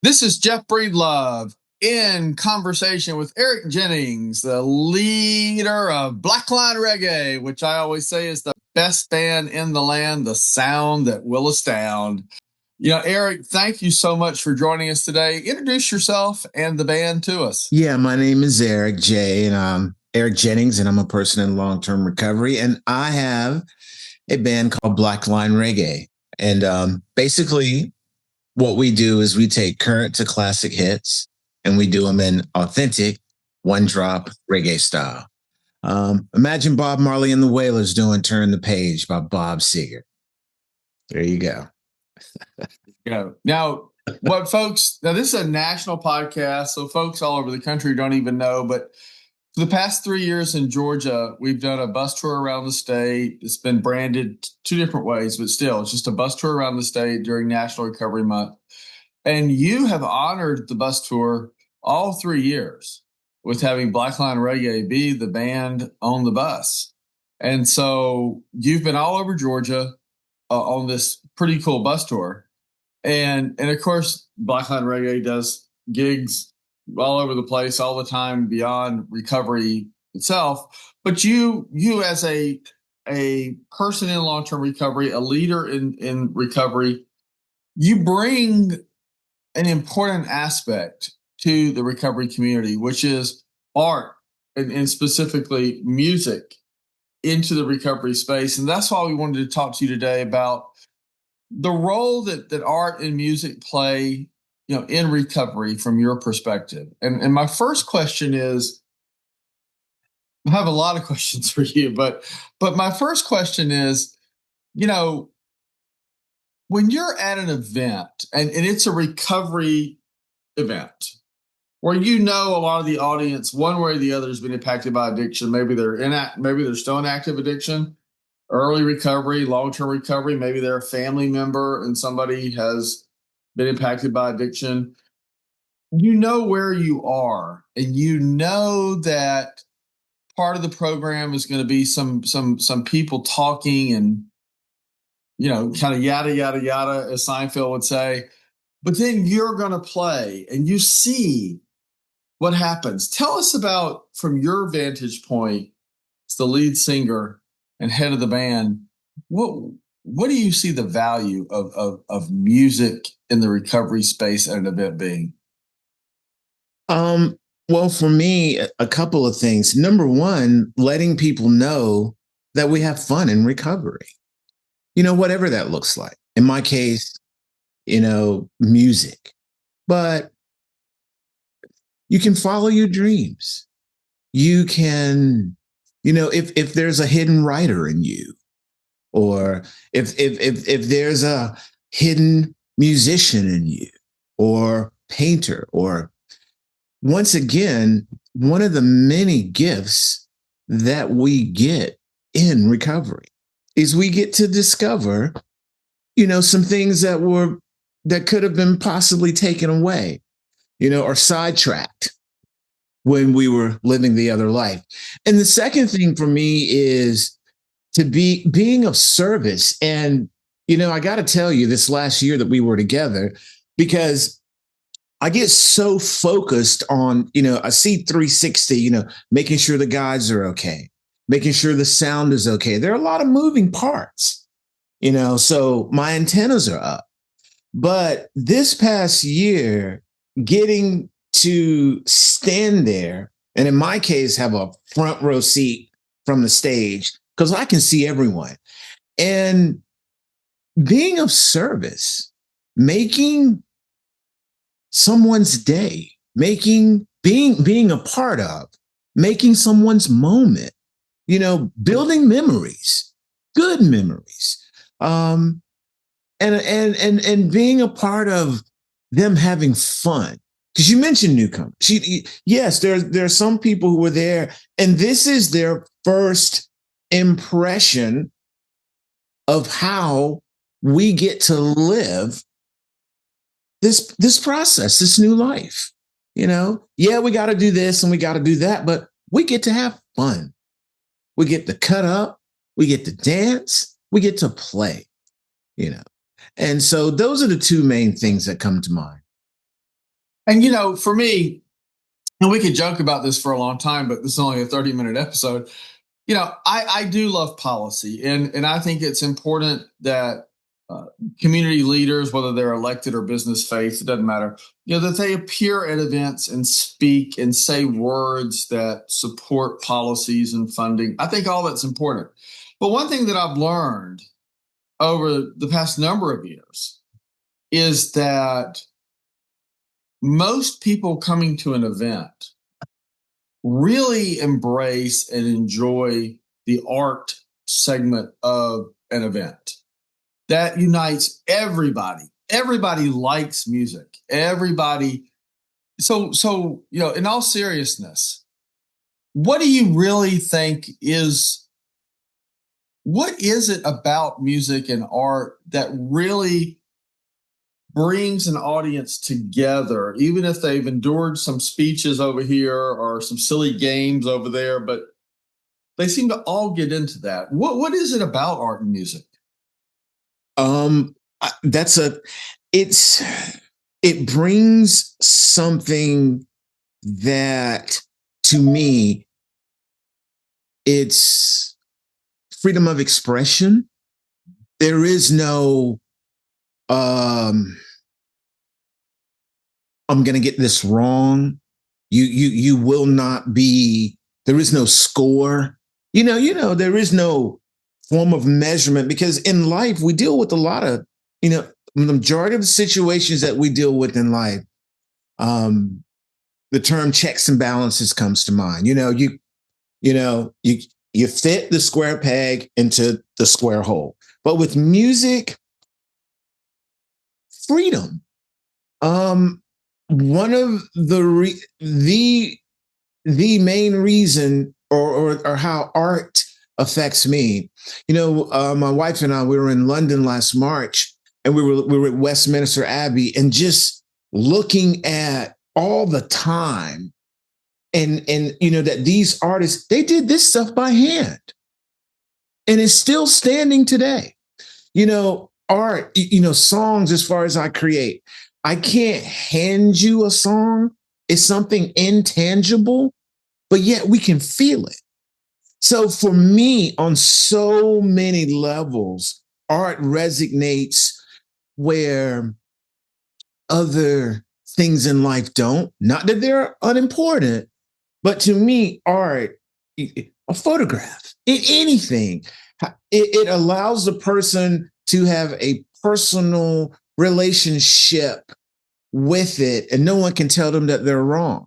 This is Jeff Breedlove in conversation with Eric Jennings, the leader of Black Lion Reggaet, which I always say is the best band in the land, the sound that will astound. You know, Eric, thank you so much for joining us today. Introduce yourself and the band to us. Yeah, my name is Eric J. and I'm Eric Jennings, and I'm a person in long-term recovery. And I have a band called Black Lion Reggaet. And basically, what we do is we take current to classic hits and we do them in authentic one-drop reggae style. Imagine Bob Marley and the Wailers doing "Turn the Page" by Bob Seger. There you go. Now, this is a national podcast, so folks all over the country don't even know, but for the past 3 years in Georgia, we've done a bus tour around the state. It's been branded two different ways, but still, it's just a bus tour around the state during National Recovery Month. And you have honored the bus tour all 3 years with having Black Lion Reggae be the band on the bus. And so you've been all over Georgia on this pretty cool bus tour. And of course, Black Lion Reggae does gigs all over the place all the time beyond recovery itself. But you as a person in long-term recovery, a leader in recovery, you bring an important aspect to the recovery community, which is art and specifically music into the recovery space. And that's why we wanted to talk to you today about the role that art and music play, in recovery from your perspective. And my first question is, I have a lot of questions for you, but my first question is, when you're at an event and it's a recovery event where a lot of the audience, one way or the other, has been impacted by addiction. Maybe they're still in active addiction, early recovery, long-term recovery. Maybe they're a family member and somebody has been impacted by addiction. You know where you are, and you know that part of the program is going to be some people talking and kind of yada yada yada, as Seinfeld would say. But then you're going to play, and you see what happens. Tell us about, from your vantage point, as the lead singer and head of the band, what do you see the value of music in the recovery space at an event being? Well, for me, a couple of things. Number one, letting people know that we have fun in recovery, whatever that looks like. In my case, music, but you can follow your dreams. You can, if there's a hidden writer in you, or if there's a hidden musician in you, or painter, or once again, one of the many gifts that we get in recovery is we get to discover, some things that could have been possibly taken away, or sidetracked when we were living the other life. And the second thing for me is to being of service. And, I got to tell you, this last year that we were together, because I get so focused on, I see 360, making sure the guys are okay, making sure the sound is okay. There are a lot of moving parts, so my antennas are up. But this past year, getting to stand there, and in my case, have a front row seat from the stage, because I can see everyone, and being of service, making someone's day, being a part of, making someone's moment, building memories, good memories, and being a part of them having fun. Because you mentioned newcomers. Yes, there are some people who were there, and this is their first impression of how we get to live this process, this new life. Yeah, we got to do this and we got to do that, but we get to have fun. We get to cut up, we get to dance, we get to play, And so those are the two main things that come to mind. And, for me, and we could joke about this for a long time, but this is only a 30-minute episode. I do love policy, and I think it's important that community leaders, whether they're elected or business faith, it doesn't matter, that they appear at events and speak and say words that support policies and funding. I think all that's important. But one thing that I've learned over the past number of years is that most people coming to an event really embrace and enjoy the art segment of an event that unites everybody. Everybody likes music. Everybody. So, in all seriousness, what do you really think what is it about music and art that really brings an audience together, even if they've endured some speeches over here or some silly games over there, but they seem to all get into that. What is it about art and music? It brings something that, to me, it's freedom of expression. There is no I'm going to get this wrong. You will not be. There is no score. There is no form of measurement, because in life we deal with a lot of, the majority of the situations that we deal with in life. The term checks and balances comes to mind. You fit the square peg into the square hole. But with music, freedom. One of the main reason or how art affects me. My wife and I, we were in London last March, and we were at Westminster Abbey, and just looking at all the time and that these artists, they did this stuff by hand, and it's still standing today. Art, songs, as far as I create, I can't hand you a song. It's something intangible, but yet we can feel it. So for me, on so many levels, art resonates where other things in life don't. Not that they're unimportant, but to me, art, a photograph, anything, it allows the person to have a personal relationship with it, and no one can tell them that they're wrong.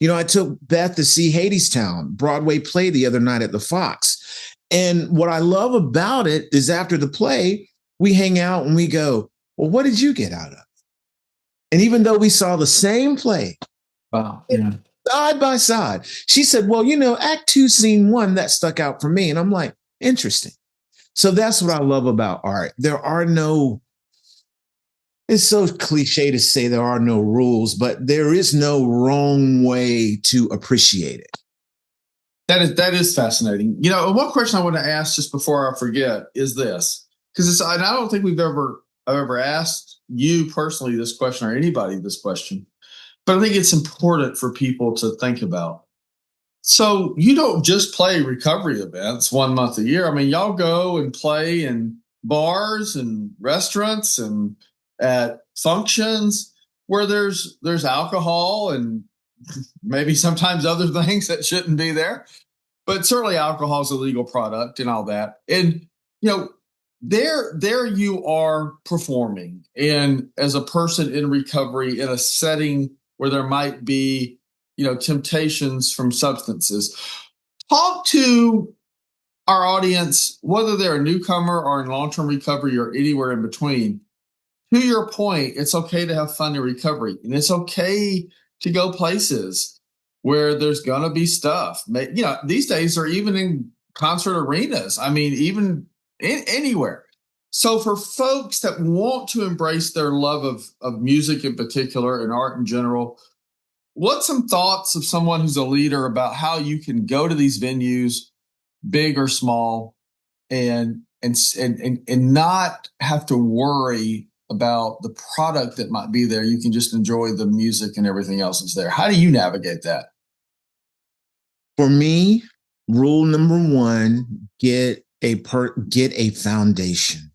I took Beth to see Hadestown Broadway play the other night at the Fox. And what I love about it is, after the play, we hang out and we go, well, what did you get out of it? And even though we saw the same play, wow, yeah, side by side, she said, well, Act 2, Scene 1, that stuck out for me. And I'm like, interesting. So that's what I love about art. It's so cliche to say there are no rules, but there is no wrong way to appreciate it. That is fascinating. One question I want to ask just before I forget is this, because I don't think I've ever asked you personally this question, or anybody this question, but I think it's important for people to think about. So you don't just play recovery events 1 month a year. I mean, y'all go and play in bars and restaurants and at functions where there's alcohol and maybe sometimes other things that shouldn't be there, but certainly alcohol is a legal product and all that. And, there you are performing, and as a person in recovery in a setting where there might be, temptations from substances. Talk to our audience, whether they're a newcomer or in long-term recovery or anywhere in between. To your point, it's okay to have fun in recovery, and it's okay to go places where there's going to be stuff. These days are even in concert arenas. I mean, even anywhere. So for folks that want to embrace their love of music in particular and art in general, what's some thoughts of someone who's a leader about how you can go to these venues, big or small, and not have to worry about the product that might be there. You can just enjoy the music and everything else that's there. How do you navigate that? For me, rule number one, get a foundation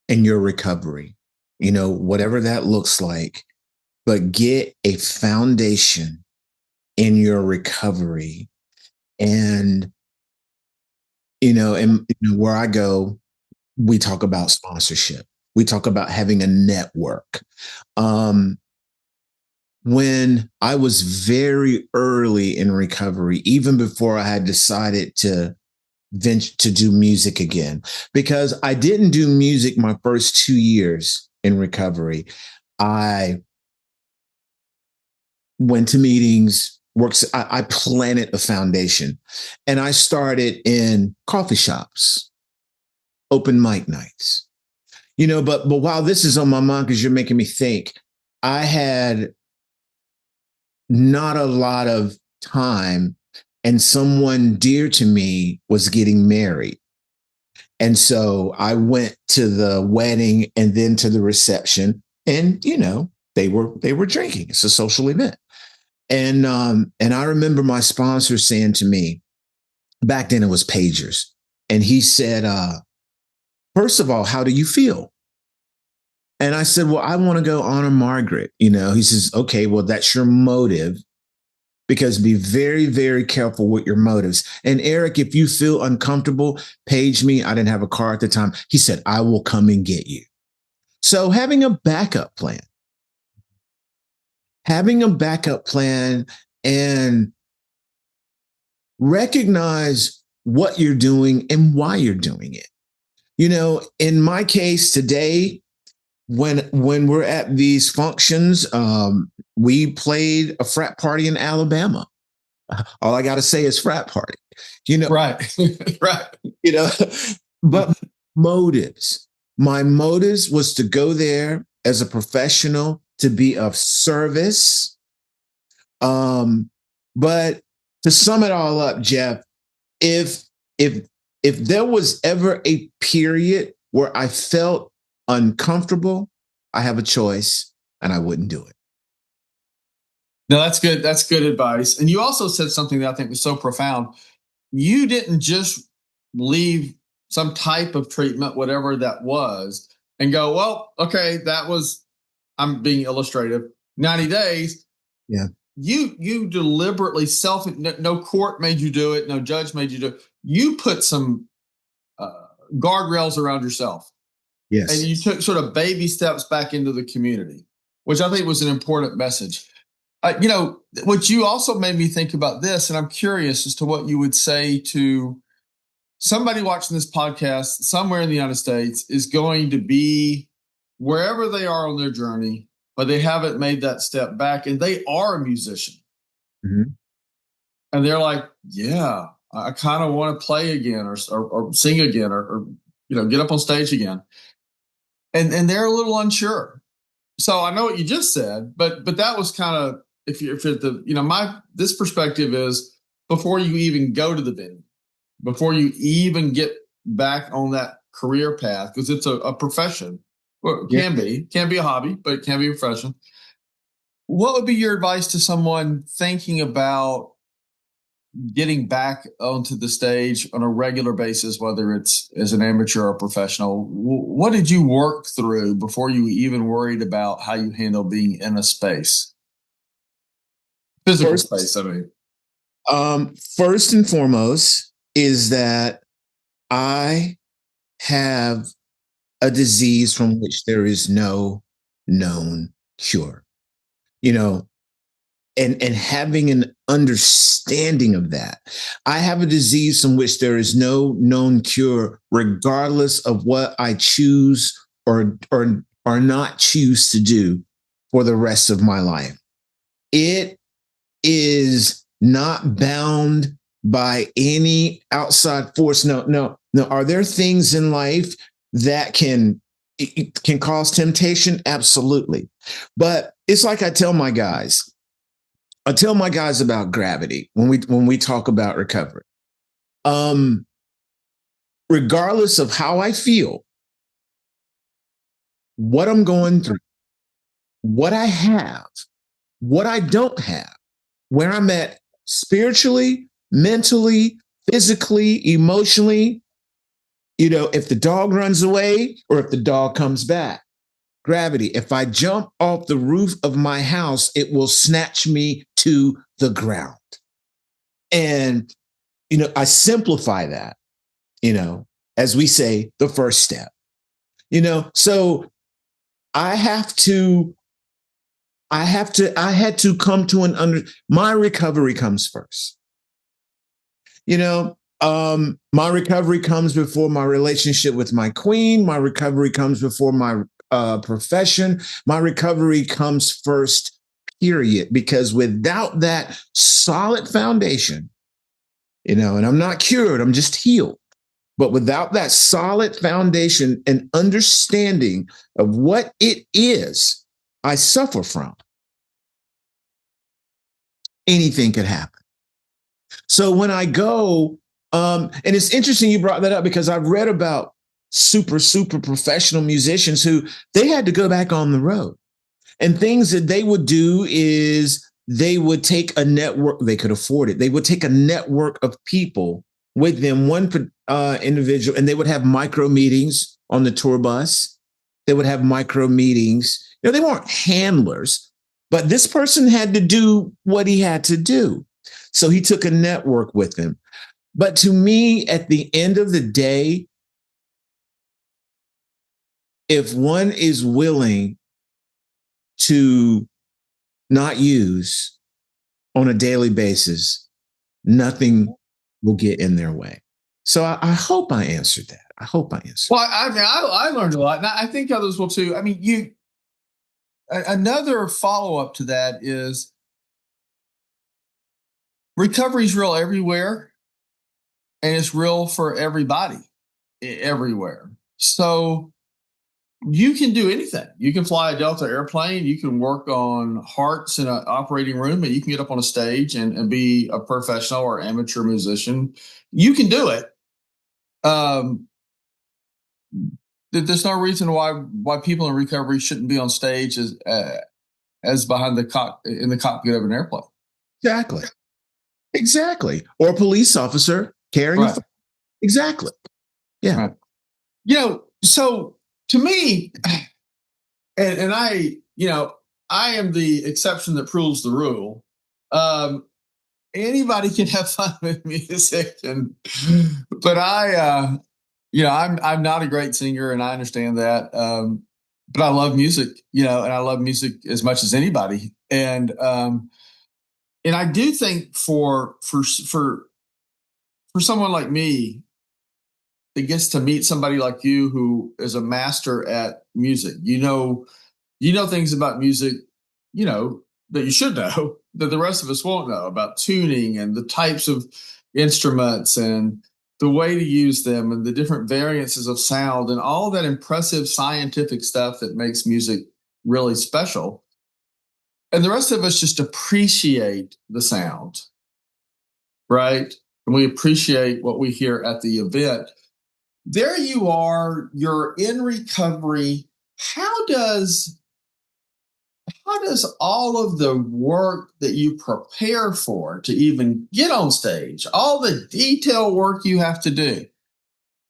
in your recovery. Whatever that looks like, but get a foundation in your recovery. And where I go, we talk about sponsorship. We talk about having a network. When I was very early in recovery, even before I had decided to venture to do music again, because I didn't do music my first 2 years in recovery. I went to meetings, I planted a foundation, and I started in coffee shops, open mic nights. But while this is on my mind, because you're making me think, I had not a lot of time, and someone dear to me was getting married. And so I went to the wedding and then to the reception, and they were drinking. It's a social event. And I remember my sponsor saying to me, back then it was pagers, and he said, first of all, how do you feel? And I said, well, I want to go honor Margaret. He says, okay, well, that's your motive, because be very, very careful with your motives. And Eric, if you feel uncomfortable, page me. I didn't have a car at the time. He said, I will come and get you. So having a backup plan and recognize what you're doing and why you're doing it. In my case today, when we're at these functions, we played a frat party in Alabama. All I got to say is frat party, Right. Right. But my motives was to go there as a professional, to be of service. But to sum it all up, Jeff, if there was ever a period where I felt uncomfortable, I have a choice and I wouldn't do it. No, that's good. That's good advice. And you also said something that I think was so profound. You didn't just leave some type of treatment, whatever that was, and go, well, okay, I'm being illustrative, 90 days. Yeah. You deliberately no court made you do it. No judge made you do it. You put some guardrails around yourself. Yes. And you took sort of baby steps back into the community, which I think was an important message. What you also made me think about this, and I'm curious as to what you would say to somebody watching this podcast somewhere in the United States is going to be wherever they are on their journey, but they haven't made that step back, and they are a musician. Mm-hmm. And they're like, yeah, I kind of want to play again or sing again or get up on stage again. And they're a little unsure. So I know what you just said, but that was kind of, if you're this perspective is before you even go to the venue, before you even get back on that career path, because it's a profession. Well, it can be a hobby, but it can be a profession. What would be your advice to someone thinking about getting back onto the stage on a regular basis, whether it's as an amateur or professional? What did you work through before you even worried about how you handle being in a space? Physical space, I mean. First and foremost is that I have a disease from which there is no known cure. And having an understanding of that. I have a disease from which there is no known cure, regardless of what I choose or not choose to do for the rest of my life. It is not bound by any outside force. No. Are there things in life that can cause temptation? Absolutely. But it's like I tell my guys about gravity when we talk about recovery. Regardless of how I feel, what I'm going through, what I have, what I don't have, where I'm at spiritually, mentally, physically, emotionally. If the dog runs away or if the dog comes back. Gravity. If I jump off the roof of my house, it will snatch me to the ground. And, I simplify that, as we say, the first step. So I have to, I had to come to my recovery comes first. My recovery comes before my relationship with my queen. My recovery comes before my profession. My recovery comes first, period. Because without that solid foundation, and I'm not cured, I'm just healed. But without that solid foundation and understanding of what it is I suffer from, anything could happen. So when I go, and it's interesting you brought that up because I've read about super, super professional musicians who they had to go back on the road. And things that they would do is they would take a network, they could afford it. They would take a network of people with them, one individual, and they would have micro meetings on the tour bus. They would have micro meetings. They weren't handlers, but this person had to do what he had to do. So he took a network with him. But to me, at the end of the day, if one is willing to not use on a daily basis, nothing will get in their way. So I hope I answered that. I hope I answered. Well, I learned a lot, and I think others will too. I mean, another follow up to that is recovery is real everywhere, and it's real for everybody everywhere. So you can do anything. You can fly a Delta airplane. You can work on hearts in an operating room, and you can get up on a stage and be a professional or amateur musician. You can do it. There's no reason why people in recovery shouldn't be on stage as behind in the cockpit of an airplane. Exactly. Or a police officer carrying a exactly. Yeah. Right. So to me, and I, I am the exception that proves the rule. Anybody can have fun with music, but I'm not a great singer, and I understand that. But I love music, and I love music as much as anybody. And I do think for someone like me that gets to meet somebody like you who is a master at music, you know things about music, that you should know that the rest of us won't know about tuning and the types of instruments and the way to use them and the different variances of sound and all that impressive scientific stuff that makes music really special. And the rest of us just appreciate the sound, right? And we appreciate what we hear at the event. There you are, you're in recovery. How does all of the work that you prepare for to even get on stage, all the detail work you have to do,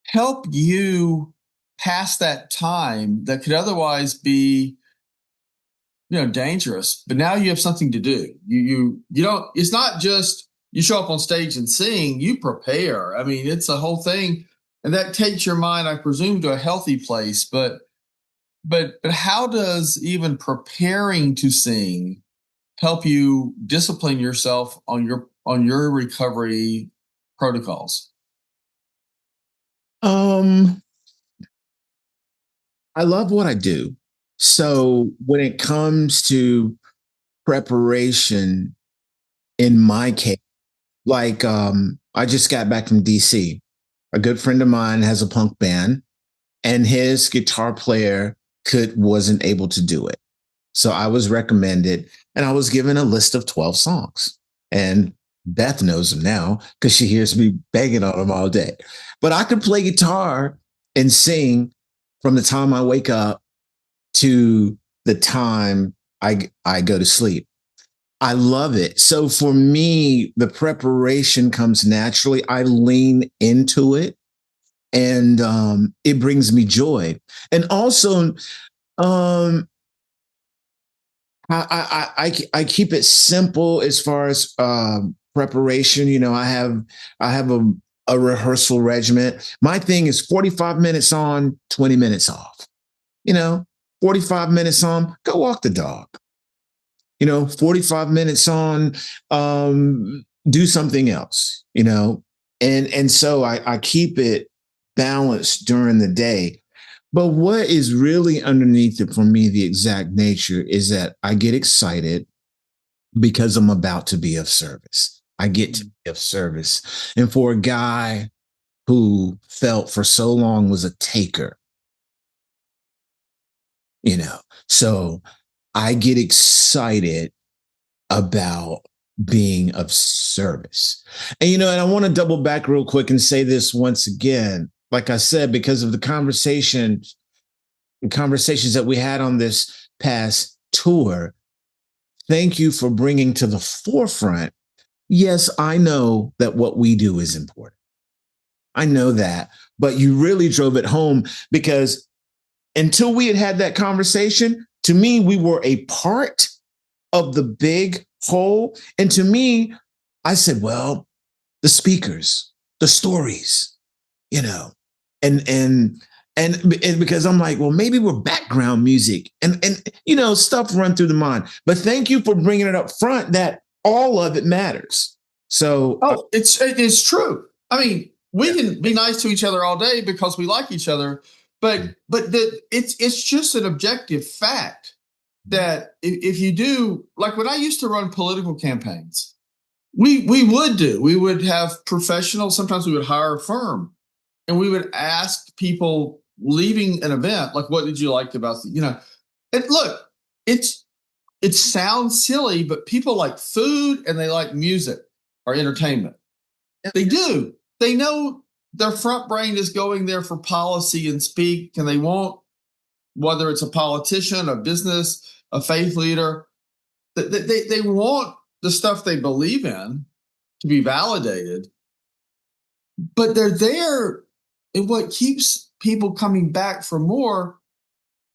help you pass that time that could otherwise be, dangerous? But now you have something to do. You don't. It's not just you show up on stage and sing. You prepare. I mean, it's a whole thing, and that takes your mind, I presume, to a healthy place. But how does even preparing to sing help you discipline yourself on your recovery protocols? I love what I do. So when it comes to preparation, in my case, like I just got back from DC. A good friend of mine has a punk band, and his guitar player wasn't able to do it. So I was recommended, and I was given a list of 12 songs. And Beth knows them now because she hears me banging on them all day. But I could play guitar and sing from the time I wake up to the time I go to sleep. I love it. So for me, the preparation comes naturally. I lean into it, and it brings me joy. And also, um, I keep it simple as far as preparation. You know, I have a rehearsal regimen. My thing is 45 minutes on, 20 minutes off. You know, 45 minutes on, go walk the dog. 45 minutes on, do something else, and so I keep it balanced during the day. But what is really underneath it for me, the exact nature is that I get excited because I'm about to be of service. I get to be of service. And for a guy who felt for so long was a taker, you know, so I get excited about being of service. And I want to double back real quick and say this once again. Like I said, because of the conversations that we had on this past tour, thank you for bringing to the forefront. Yes, I know that what we do is important. I know that, but you really drove it home because until we had that conversation, to me, we were a part of the big whole. And to me, I said, well, the speakers, the stories, you know, and and and because I'm like, well, maybe we're background music and stuff run through the mind. But thank you for bringing it up front that all of it matters. So, it's true. I mean, we can be nice to each other all day because we like each other, but it's just an objective fact that if you do, like when I used to run political campaigns, we would have professionals. Sometimes we would hire a firm, and we would ask people leaving an event, like, what did you like about and look, it sounds silly, but people like food and they like music or entertainment. They do. They know their front brain is going there for policy and speak, and they want, whether it's a politician, a business, a faith leader, they want the stuff they believe in to be validated, but they're there. And what keeps people coming back for more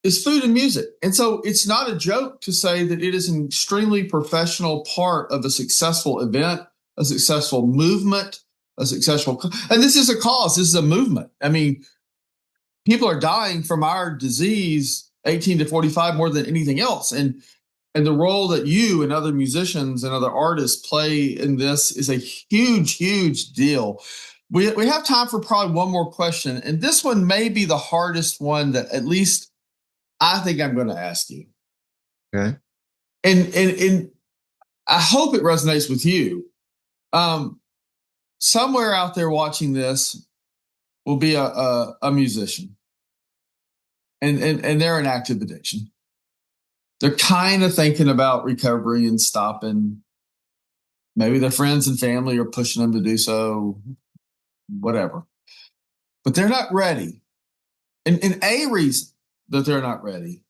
is food and music. And so it's not a joke to say that it is an extremely professional part of a successful event, a successful movement, and this is a cause, this is a movement. I mean, people are dying from our disease, 18 to 45, more than anything else. And the role that you and other musicians and other artists play in this is a huge, huge deal. We have time for probably one more question. And this one may be the hardest one that at least I think I'm going to ask you. okay. And I hope it resonates with you. Somewhere out there watching this will be a musician. And they're in active addiction. They're kind of thinking about recovery and stopping. Maybe their friends and family are pushing them to do so, whatever. But they're not ready. And a reason that they're not ready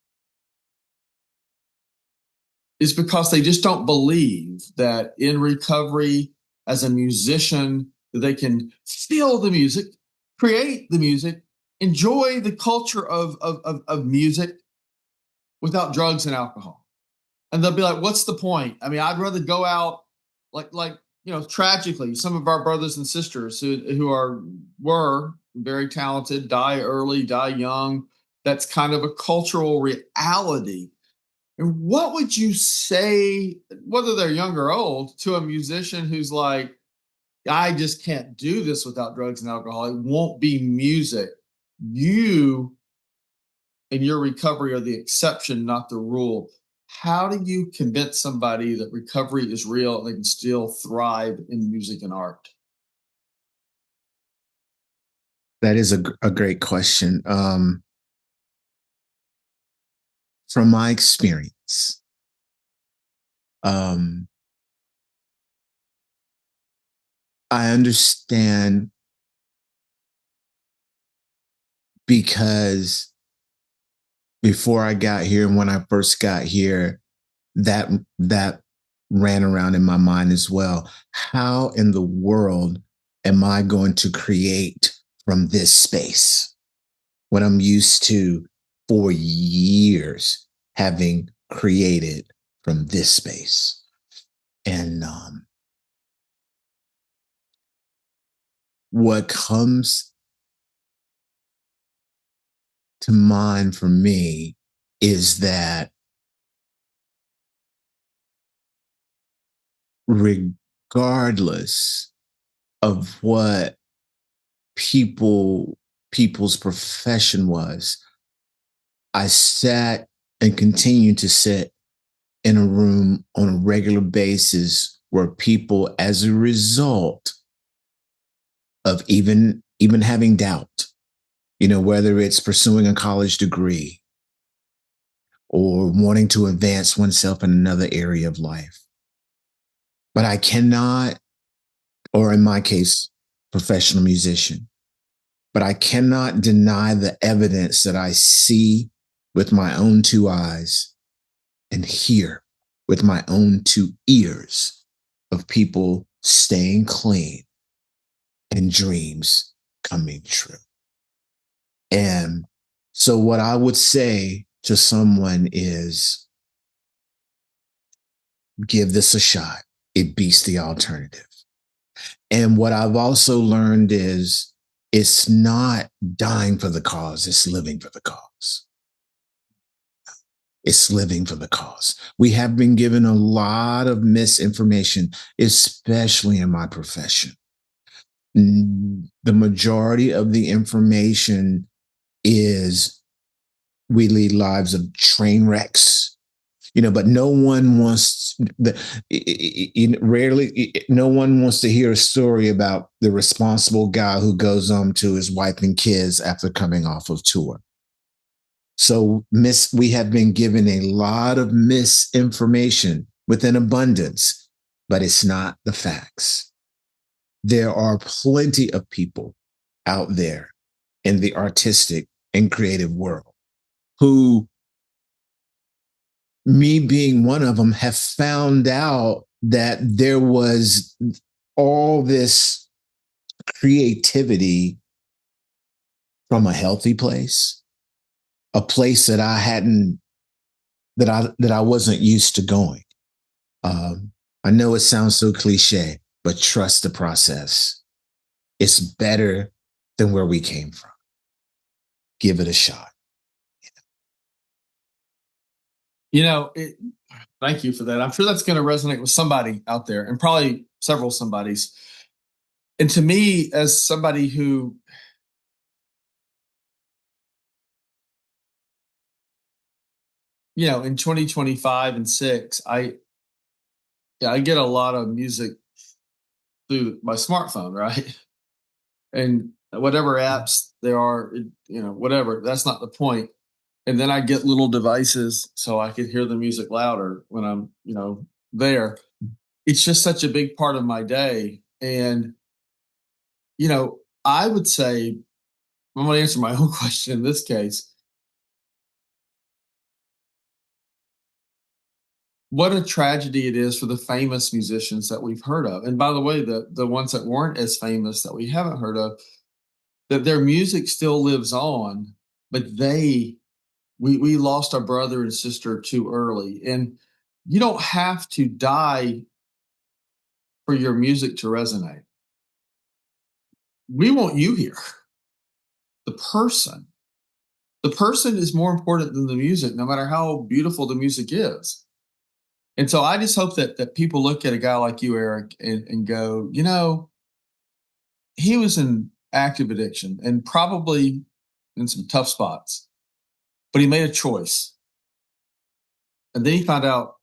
is because they just don't believe that in recovery as a musician, that they can feel the music, create the music, enjoy the culture of music without drugs and alcohol. And they'll be like, what's the point? I mean, I'd rather go out tragically, some of our brothers and sisters who were very talented, die early, die young. That's kind of a cultural reality. And what would you say, whether they're young or old, to a musician who's like, I just can't do this without drugs and alcohol. It won't be music. You and your recovery are the exception, not the rule. How do you convince somebody that recovery is real and they can still thrive in music and art? That is a great question. From my experience, um, I understand because before I got here and when I first got here, that ran around in my mind as well. How in the world am I going to create from this space when I'm used to for years having created from this space? And what comes to mind for me is that regardless of what people's profession was, I sat and continue to sit in a room on a regular basis where people, as a result of even having doubt, whether it's pursuing a college degree or wanting to advance oneself in another area of life. But I cannot, or in my case, professional musician, but I cannot deny the evidence that I see with my own two eyes and hear with my own two ears of people staying clean and dreams coming true. And so what I would say to someone is give this a shot. It beats the alternative. And what I've also learned is it's not dying for the cause, it's living for the cause. It's living for the cause. We have been given a lot of misinformation, especially in my profession. The majority of the information is we lead lives of train wrecks, but no one wants no one wants to hear a story about the responsible guy who goes home to his wife and kids after coming off of tour. So we have been given a lot of misinformation with an abundance, but it's not the facts. There are plenty of people out there in the artistic and creative world who, me being one of them, have found out that there was all this creativity from a healthy place, a place that I wasn't used to going. I know it sounds so cliche, but trust the process. It's better than where we came from. Give it a shot. Thank you for that. I'm sure that's going to resonate with somebody out there, and probably several somebodies. And to me, as somebody who, in 2025 and 6, I get a lot of music through my smartphone, right? And whatever apps there are, whatever, that's not the point. And then I get little devices so I can hear the music louder when I'm, there. It's just such a big part of my day. And, I would say, I'm going to answer my own question in this case. What a tragedy it is for the famous musicians that we've heard of. And by the way, the ones that weren't as famous that we haven't heard of, that their music still lives on, but we lost our brother and sister too early. And you don't have to die for your music to resonate. We want you here. The person is more important than the music, no matter how beautiful the music is. And so I just hope that people look at a guy like you, Eric, and go, he was in active addiction and probably in some tough spots, but he made a choice. And then he found out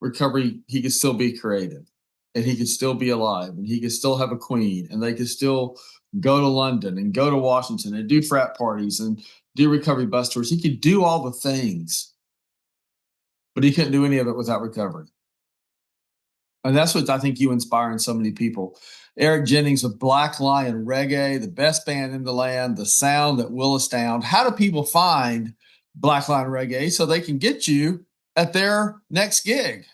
recovery, he could still be creative and he could still be alive and he could still have a queen and they could still go to London and go to Washington and do frat parties and do recovery bus tours. He could do all the things, but he couldn't do any of it without recovery. And that's what I think you inspire in so many people. Eric Jennings of Black Lion Reggae, the best band in the land, the sound that will astound. How do people find Black Lion Reggae so they can get you at their next gig,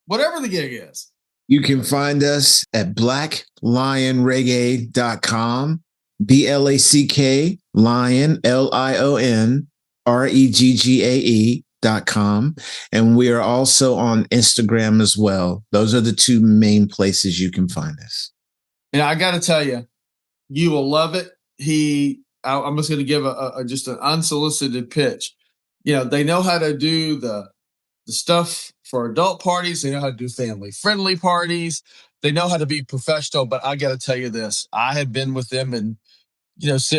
whatever the gig is. You can find us at blacklionreggae.com, BLACK Lion, LIONREGGAE.com. And we are also on Instagram as well. Those are the two main places you can find us. And I got to tell you, you will love it. I'm just going to give just an unsolicited pitch. They know how to do the stuff for adult parties. They know how to do family friendly parties. They know how to be professional. But I got to tell you this, I have been with them and,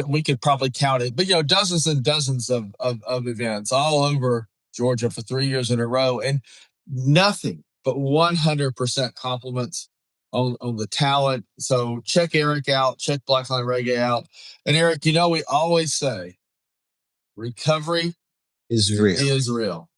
we could probably count it, but, dozens and dozens of events all over Georgia for 3 years in a row, and nothing but 100% compliments on the talent. So check Eric out, check Black Lion Reggae out. And Eric, we always say recovery is real. Is real.